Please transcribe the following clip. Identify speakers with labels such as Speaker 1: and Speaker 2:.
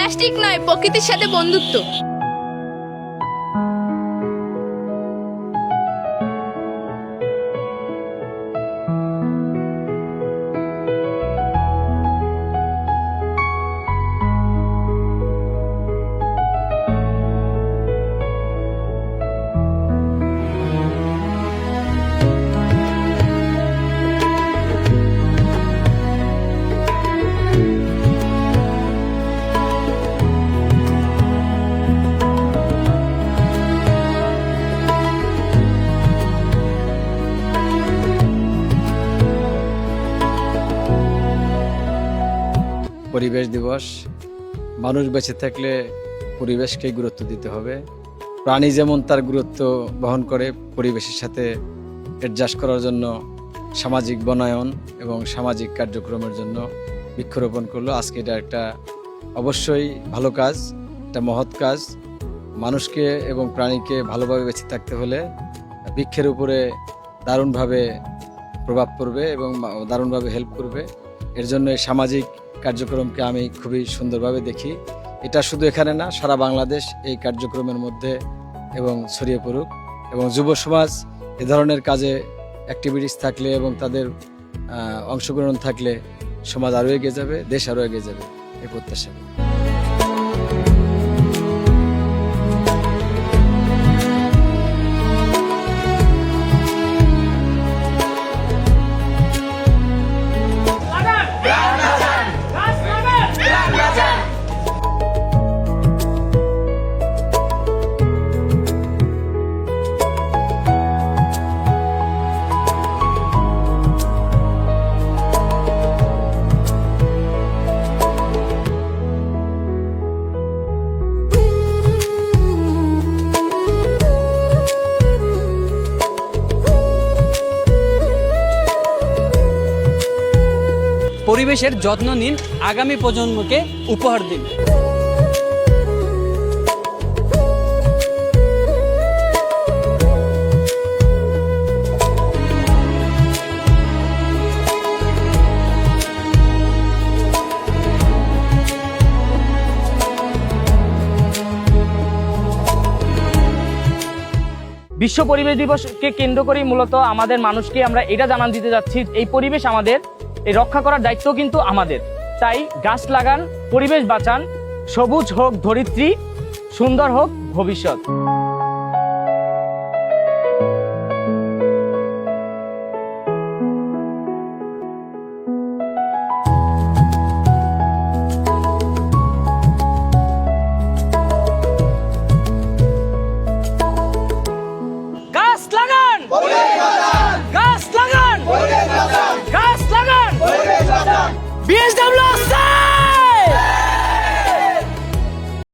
Speaker 1: Plastic নয়, প্রকৃতির সাথে বন্ধুত্ব।
Speaker 2: পরিবেশ দিবস, মানুষ বেঁচে থাকলে পরিবেশকে গুরুত্ব দিতে হবে। প্রাণী যেমন তার গুরুত্ব বহন করে, পরিবেশের সাথে অ্যাডজাস্ট করার জন্য সামাজিক বনায়ন এবং সামাজিক কার্যক্রমের জন্য বৃক্ষরোপণ করলো। আজকে এটা একটা অবশ্যই ভালো কাজ, একটা মহৎ কাজ। মানুষকে এবং প্রাণীকে ভালোভাবে বেঁচে থাকতে হলে বৃক্ষের উপরে দারুণভাবে প্রভাব পড়বে এবং দারুণভাবে হেল্প করবে। এর জন্য এই সামাজিক কার্যক্রমকে আমি খুবই সুন্দরভাবে দেখি। এটা শুধু এখানে না, সারা বাংলাদেশ এই কার্যক্রমের মধ্যে এবং ছড়িয়ে পড়ুক। এবং যুব সমাজ এ ধরনের কাজে অ্যাক্টিভিটিস থাকলে এবং তাদের অংশগ্রহণ থাকলে সমাজ আরও এগিয়ে যাবে, দেশ আরও এগিয়ে যাবে, এই প্রত্যাশা।
Speaker 3: পরিবেশের যত্ন নিন, আগামী প্রজন্মকে উপহার দিন। বিশ্ব পরিবেশ দিবসকে কেন্দ্র করেই মূলত আমাদের মানুষকে আমরা এটা জানান দিতে যাচ্ছি, এই পরিবেশ আমাদের, এই রক্ষা করার দায়িত্ব কিন্তু আমাদের। তাই গাছ লাগান, পরিবেশ বাঁচান, সবুজ হোক ধরিত্রী, সুন্দর হোক ভবিষ্যৎ। গাছ লাগান, গাছ লাগান, গাছ লাগান, বিএসডব্লিউ